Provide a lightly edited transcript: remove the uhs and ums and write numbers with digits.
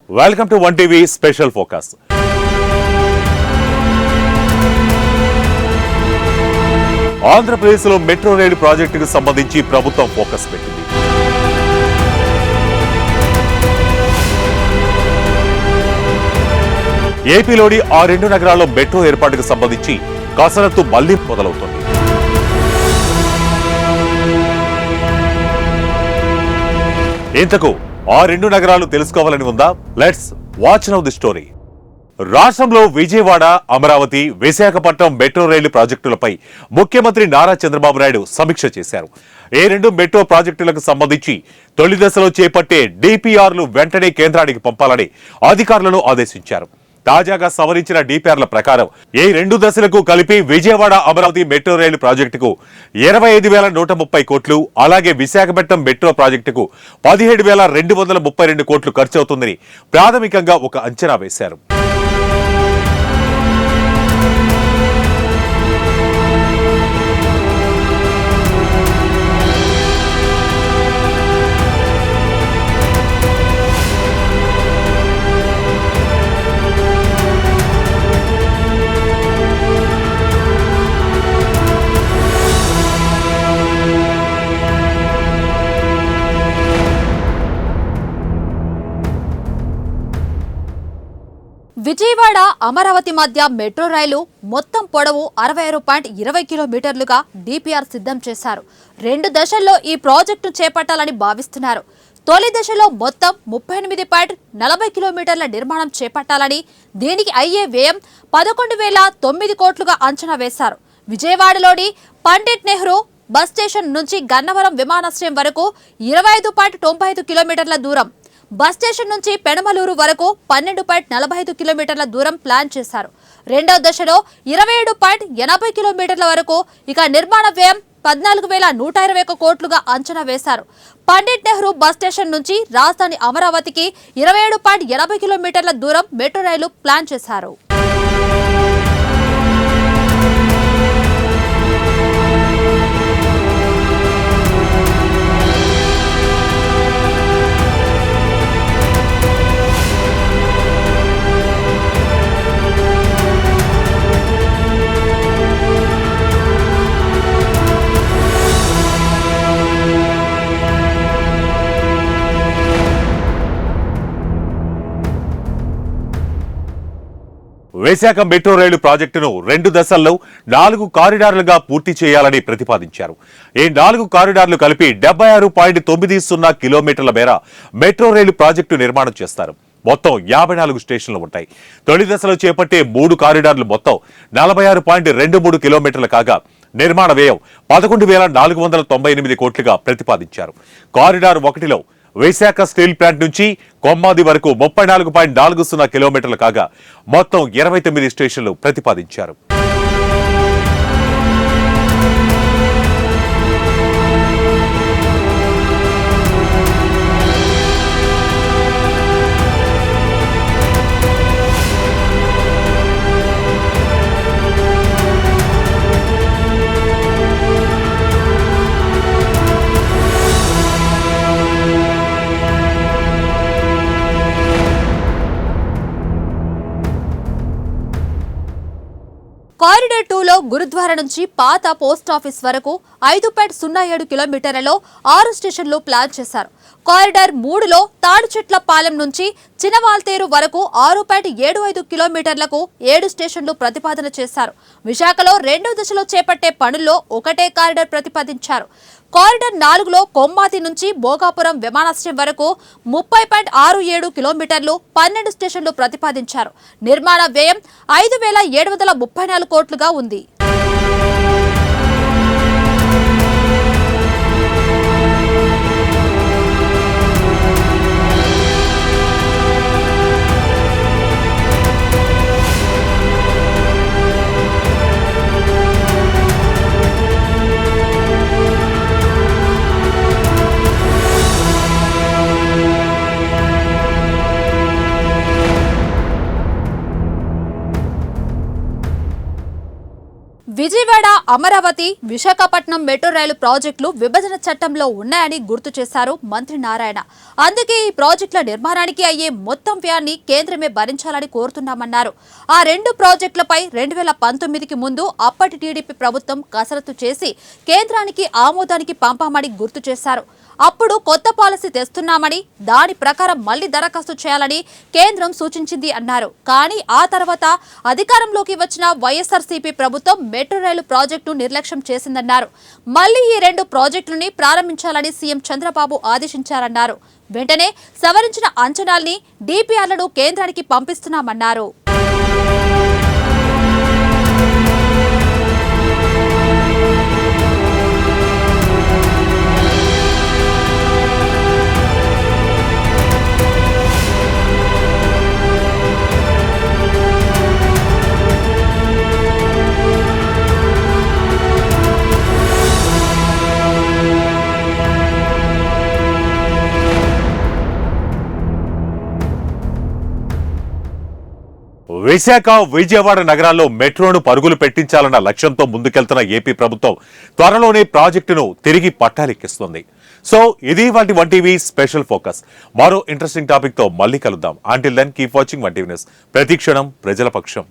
Welcome to one TV special focus. ఆంధ్రప్రదేశ్లో metro రైలు ప్రాజెక్టుకు సంబంధించి ప్రభుత్వం ఫోకస్ పెట్టింది. ఏపీలోని ఆ రెండు నగరాల్లో మెట్రో ఏర్పాటుకు సంబంధించి కసరత్తు మళ్లీ మొదలవుతోంది. ఇంతకు ఆ రెండు నగరాలు తెలుసుకోవాలని ఉందా? Let's watch now the story. రాష్ట్రంలో విజయవాడ, అమరావతి, విశాఖపట్నం మెట్రో రైలు ప్రాజెక్టులపై ముఖ్యమంత్రి నారా చంద్రబాబు నాయుడు సమీక్ష చేశారు. ఈ రెండు మెట్రో ప్రాజెక్టులకు సంబంధించి తొలి దశలో చేపట్టే డిపిఆర్లు వెంటనే కేంద్రానికి పంపాలని అధికారులను ఆదేశించారు. తాజాగా సవరించిన డిపిఆర్ల ప్రకారం ఈ రెండు దశలకు కలిపి విజయవాడ, అమరావతి మెట్రో రైలు ప్రాజెక్టుకు 25,130 కోట్లు, అలాగే విశాఖపట్నం మెట్రో ప్రాజెక్టుకు 17,232 కోట్లు ఖర్చవుతుందని ప్రాథమికంగా ఒక అంచనా వేశారు. విజయవాడ, అమరావతి మధ్య మెట్రో రైలు మొత్తం పొడవు 66.20 కిలోమీటర్లుగా డిపిఆర్ సిద్ధం చేశారు. రెండు దశల్లో ఈ ప్రాజెక్టును చేపట్టాలని భావిస్తున్నారు. తొలి దశలో మొత్తం 38.40 కిలోమీటర్ల నిర్మాణం చేపట్టాలని, దీనికి అయ్యే వ్యయం 11,009 కోట్లుగా అంచనా వేశారు. విజయవాడలోని పండిట్ నెహ్రూ బస్ స్టేషన్ నుంచి గన్నవరం విమానాశ్రయం వరకు 25.95 కిలోమీటర్ల దూరం, బస్ స్టేషన్ నుంచి పెనమలూరు వరకు 12.45 కిలోమీటర్ల దూరం ప్లాన్ చేశారు. రెండవ దశలో 27.80 కిలోమీటర్ల వరకు, ఇక నిర్మాణ వ్యయం 14,121 కోట్లుగా అంచనా వేశారు. పండిట్ నెహ్రూ బస్ స్టేషన్ నుంచి రాజధాని అమరావతికి 27.80 కిలోమీటర్ల దూరం మెట్రో రైలు ప్లాన్ చేశారు. విశాఖ మెట్రో రైలు ప్రాజెక్టును రెండు దశల్లో 4 కారిడార్లుగా పూర్తి చేయాలని ప్రతిపాదించారు. ఈ 4 కారిడార్లు కలిపి 76.90 కిలోమీటర్ల మేర మెట్రో రైలు ప్రాజెక్టు నిర్మాణం చేస్తారు. మొత్తం 54 స్టేషన్లు ఉంటాయి. తొలి దశలో చేపట్టే 3 కారిడార్లు మొత్తం 46.23 కిలోమీటర్లు కాగా నిర్మాణ వ్యయం 11,498 కోట్లుగా ప్రతిపాదించారు. కారిడార్ 1లో విశాఖ స్టీల్ ప్లాంట్ నుంచి కొమ్మాది వరకు 34.40 కిలోమీటర్లు కాగా మొత్తం 29 స్టేషన్లు ప్రతిపాదించారు. కారిడార్ 2లో గురుద్వారా నుంచి పాత పోస్టాఫీస్ వరకు 5.07 కిలోమీటర్లలో 6 స్టేషన్లు ప్లాన్ చేశారు. కారిడార్ 3లో తాడిచెట్ల పాలెం నుంచి చినవాల్తేరు వరకు 6.75 కిలోమీటర్లకు 7 స్టేషన్లు ప్రతిపాదన చేశారు. విశాఖలో రెండో దశలో చేపట్టే పనుల్లో ఒకటే కారిడార్ ప్రతిపాదించారు. కారిడార్ 4లో కొమ్మాతి నుంచి భోగాపురం విమానాశ్రయం వరకు 30.67 కిలోమీటర్లు 12 స్టేషన్లు ప్రతిపాదించారు. నిర్మాణ వ్యయం 5,734 కోట్లుగా ఉంది. విజయవాడ, అమరావతి, విశాఖపట్నం మెట్రో రైలు ప్రాజెక్టులు విభజన చట్టంలో ఉన్నాయని గుర్తు చేశారు మంత్రి నారాయణ. అందుకే ఈ ప్రాజెక్టుల నిర్మాణానికి అయ్యే మొత్తం వ్యయాన్ని కేంద్రమే భరించాలని కోరుతున్నామన్నారు. ఆ రెండు ప్రాజెక్టులపై 2019కి ముందు అప్పటి టీడీపీ ప్రభుత్వం కసరత్తు చేసి కేంద్రానికి ఆమోదానికి పంపామని గుర్తు చేశారు. అప్పుడు కొత్త పాలసీ తెస్తున్నామని, దాని ప్రకారం మళ్లీ దరఖాస్తు చేయాలని కేంద్రం సూచించింది అన్నారు. కానీ ఆ తర్వాత అధికారంలోకి వచ్చిన వైఎస్ఆర్సీపీ ప్రభుత్వం మెట్రో రైలు ప్రాజెక్టు నిర్లక్ష్యం చేసిందన్నారు. మళ్లీ ఈ రెండు ప్రాజెక్టులని ప్రారంభించాలని సీఎం చంద్రబాబు ఆదేశించారన్నారు. వెంటనే సవరించిన అంచనాల్ని, డిపిఆర్లను కేంద్రానికి పంపిస్తున్నామన్నారు. విశాఖ, విజయవాడ నగరాల్లో మెట్రోను పరుగులు పెట్టించాలన్న లక్ష్యంతో ముందుకెళ్తున్న ఏపీ ప్రభుత్వం త్వరలోనే ప్రాజెక్టును తిరిగి పట్టాలెక్కిస్తుంది. సో ఇది వాటి 1TV స్పెషల్ ఫోకస్. మరో ఇంట్రెస్టింగ్ టాపిక్ తో మళ్ళీ కలుద్దాం. Until then keep watching 1TV news. ప్రతిక్షణం ప్రజల పక్షం.